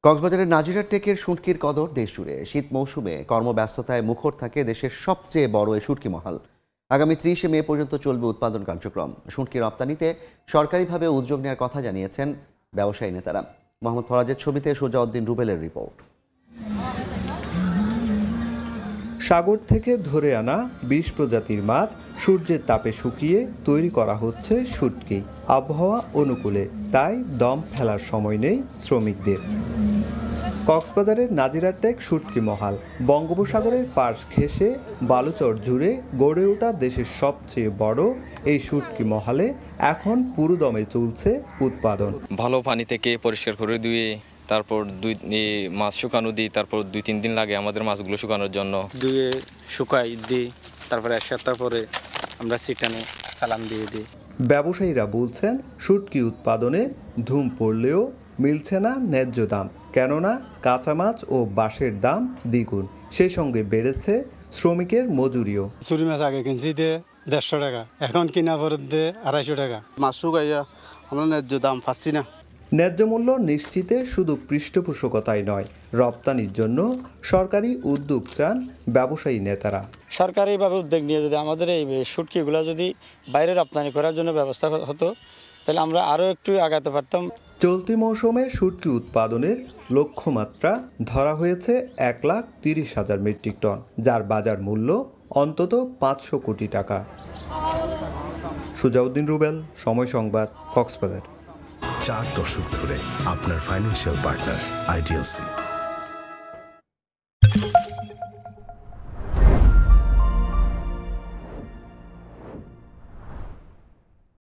কক্সবাজারের নাজিরার টেকের শুঁটকির কদর দেশ জুড়ে। শীত মৌসুমে কর্মব্যস্ততায় মুখর থাকে দেশের সবচেয়ে বড় এই শুঁটকি মহল। আগামী 30শে মে পর্যন্ত চলবে উৎপাদন কার্যক্রম। শুঁটকি রপ্তানিতে সরকারিভাবে উদ্যোগ নেওয়ার কথা জানিয়েছেন ব্যবসায়ী নেতারা। মোহাম্মদ ফরাজের ছবিতে সোজাউদ্দিন রুবেলের রিপোর্ট। সাগর থেকে ধরে আনা ২০ প্রজাতির মাছ সূর্যের তাপে শুকিয়ে তৈরি করা হচ্ছে শুঁটকি। আবহাওয়া অনুকূলে, তাই দম ফেলার সময় নেই শ্রমিকদের। কক্সবাজারের নাজিরাটেক শুঁটকি মহাল বঙ্গোপসাগরের পাশ ঘেঁষে বালুচর জুড়ে গড়ে ওঠা দেশের সবচেয়ে বড় এই শুঁটকি মহালে এখন পুরোদমে চলছে উৎপাদন। ভালো পানি থেকে পরিষ্কার করে ধুয়ে তারপর মাছ শুকানো দিই, তারপর ২-৩ দিন লাগে আমাদের মাছগুলো শুকানোর জন্য। ধুয়ে শুকাই দিই, তারপরে ১ সপ্তাহ পরে আমরা চিটানে সালাম দিয়ে দিই। ব্যবসায়ীরা বলছেন শুঁটকি উৎপাদনে ধুম পড়লেও মিলছে না ন্যায্য দাম, কেননা কাঁচা মাছ ও বাঁশের দাম দ্বিগুণ। সেই সঙ্গে বেড়েছে শ্রমিকের মজুরিও। চুরি মাছ আগে কিনছি দিয়ে ১৫০ টাকা, এখন কিনা পরে দিয়ে ২৫০ টাকা। মাছ শুকাইয়া আমরা ন্যায্য দাম পাচ্ছি না। ন্যায্য মূল্য নিশ্চিতে শুধু পৃষ্ঠপোষকতাই নয়, রপ্তানির জন্য সরকারি উদ্যোগ চান ব্যবসায়ী নেতারা। সরকারিভাবে উদ্যোগ নিয়ে যদি আমাদের এই শুঁটকিগুলো যদি বাইরে রপ্তানি করার জন্য ব্যবস্থা হতো, তাহলে আমরা আরও একটু আগাতে পারতাম। চলতি মৌসুমে শুঁটকি উৎপাদনের লক্ষ্যমাত্রা ধরা হয়েছে ১,৩০,০০০ মেট্রিক টন, যার বাজার মূল্য অন্তত ৫০০ কোটি টাকা। সোজাউদ্দিন রুবেল, সময় সংবাদ, কক্সবাজার। 4 দশক ধরে আপনার ফাইন্যান্সিয়াল পার্টনার আইডিএলসি।